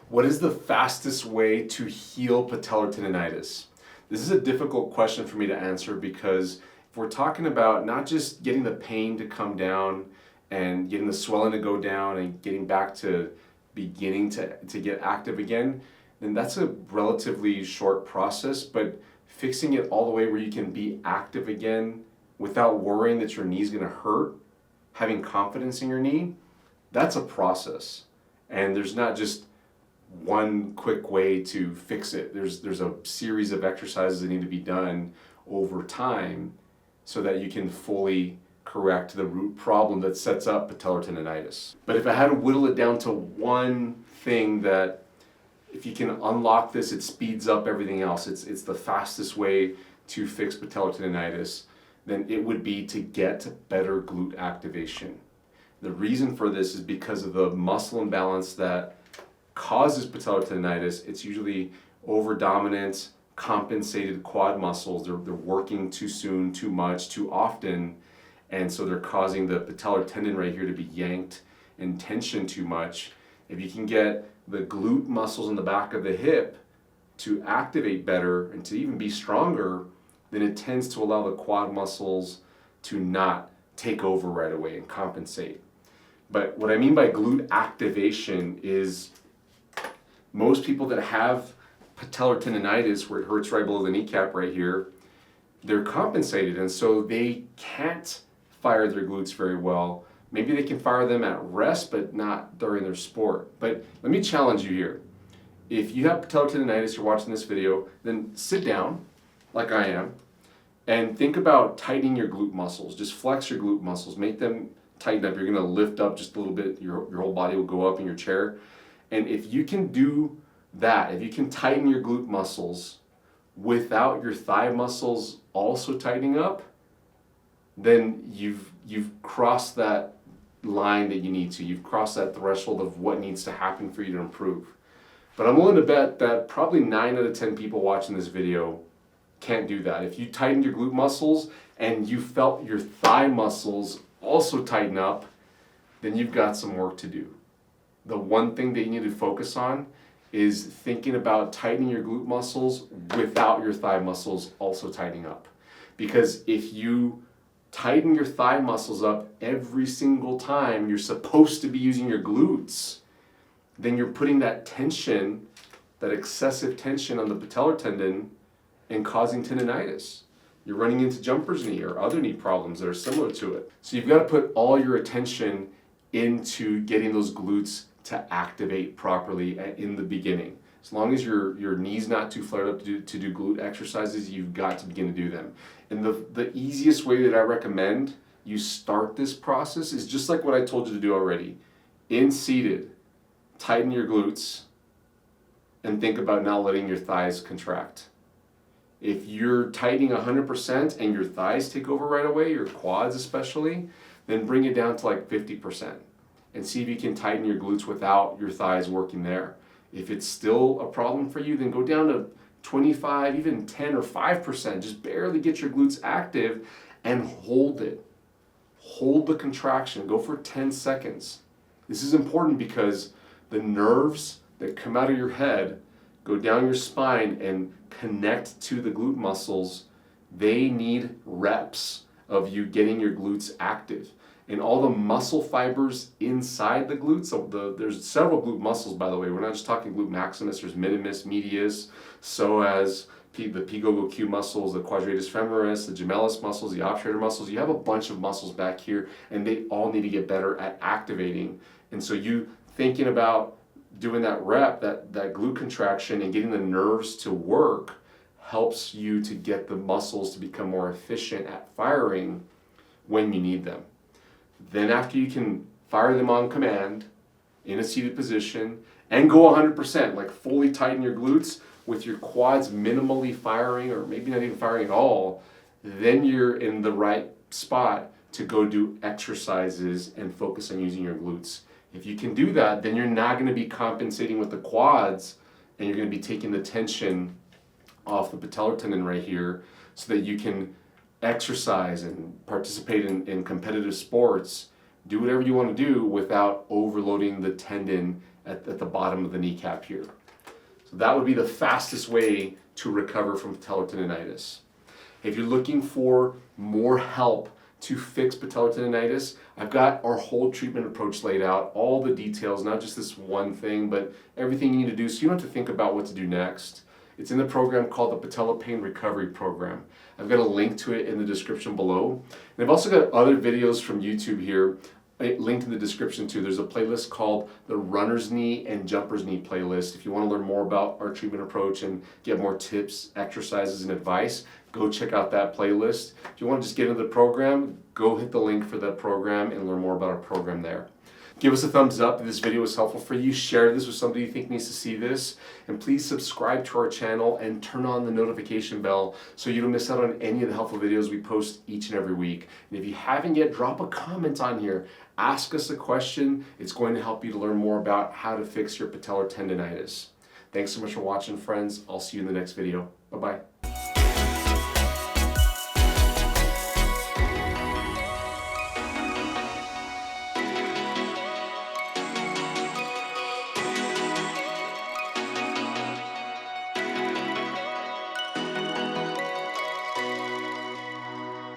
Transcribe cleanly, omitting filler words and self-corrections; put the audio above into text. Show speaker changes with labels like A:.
A: What is the fastest way to heal patellar tendonitis? This is a difficult question for me to answer because if we're talking about not just getting the pain to come down and getting the swelling to go down and getting back to beginning to get active again, then that's a relatively short process, but fixing it all the way where you can be active again without worrying that your knee's gonna hurt, having confidence in your knee, that's a process. And there's not just one quick way to fix it. There's a series of exercises that need to be done over time so that you can fully correct the root problem that sets up patellar tendonitis. But if I had to whittle it down to one thing that if you can unlock this, it speeds up everything else. It's the fastest way to fix patellar tendonitis, then it would be to get better glute activation. The reason for this is because of the muscle imbalance that causes patellar tendonitis. It's usually over-dominant, compensated quad muscles. They're working too soon, too much, too often, and so they're causing the patellar tendon right here to be yanked and tension too much. If you can get the glute muscles in the back of the hip to activate better and to even be stronger, then it tends to allow the quad muscles to not take over right away and compensate. But what I mean by glute activation is most people that have patellar tendonitis, where it hurts right below the kneecap right here, they're compensated, and so they can't fire their glutes very well. Maybe they can fire them at rest, but not during their sport. But let me challenge you here. If you have patellar tendonitis, you're watching this video, then sit down, like I am, and think about tightening your glute muscles. Just flex your glute muscles, make them tighten up. You're gonna lift up just a little bit, your whole body will go up in your chair. And if you can do that, if you can tighten your glute muscles without your thigh muscles also tightening up, then you've crossed that line that you need to. You've crossed that threshold of what needs to happen for you to improve. But I'm willing to bet that probably 9 out of 10 people watching this video can't do that. If you tightened your glute muscles and you felt your thigh muscles also tighten up, then you've got some work to do. The one thing that you need to focus on is thinking about tightening your glute muscles without your thigh muscles also tightening up. Because if you tighten your thigh muscles up every single time you're supposed to be using your glutes, then you're putting that tension, that excessive tension on the patellar tendon and causing tendonitis. You're running into jumper's knee or other knee problems that are similar to it. So you've got to put all your attention into getting those glutes to activate properly in the beginning. As long as your knee's not too flared up to do glute exercises, you've got to begin to do them. And the easiest way that I recommend you start this process is just like what I told you to do already. In seated, tighten your glutes and think about not letting your thighs contract. If you're tightening 100% and your thighs take over right away, your quads especially, then bring it down to like 50% and see if you can tighten your glutes without your thighs working there. If it's still a problem for you, then go down to 25, even 10 or 5%. Just barely get your glutes active and hold it. Hold the contraction. Go for 10 seconds. This is important because the nerves that come out of your head go down your spine and connect to the glute muscles. They need reps of you getting your glutes active. And all the muscle fibers inside the glutes, so there's several glute muscles, by the way. We're not just talking glute maximus, there's minimus, medius, psoas, the P-go-go-Q muscles, the quadratus femoris, the gemellus muscles, the obturator muscles. You have a bunch of muscles back here, and they all need to get better at activating. And so you thinking about doing that rep, that glute contraction, and getting the nerves to work helps you to get the muscles to become more efficient at firing when you need them. Then after you can fire them on command in a seated position and go 100%, like fully tighten your glutes with your quads minimally firing or maybe not even firing at all, then you're in the right spot to go do exercises and focus on using your glutes. If you can do that, then you're not going to be compensating with the quads and you're going to be taking the tension off the patellar tendon right here so that you can exercise and participate in competitive sports, do whatever you want to do without overloading the tendon at the bottom of the kneecap here. So that would be the fastest way to recover from patellar tendonitis. If you're looking for more help to fix patellar tendonitis, I've got our whole treatment approach laid out, all the details, not just this one thing, but everything you need to do so you don't have to think about what to do next. It's in the program called the Patella Pain Recovery Program. I've got a link to it in the description below. And I've also got other videos from YouTube here, linked in the description too. There's a playlist called the Runner's Knee and Jumper's Knee playlist. If you want to learn more about our treatment approach and get more tips, exercises, and advice, go check out that playlist. If you want to just get into the program, go hit the link for that program and learn more about our program there. Give us a thumbs up if this video was helpful for you. Share this with somebody you think needs to see this. And please subscribe to our channel and turn on the notification bell so you don't miss out on any of the helpful videos we post each and every week. And if you haven't yet, drop a comment on here. Ask us a question. It's going to help you to learn more about how to fix your patellar tendonitis. Thanks so much for watching, friends. I'll see you in the next video. Bye-bye.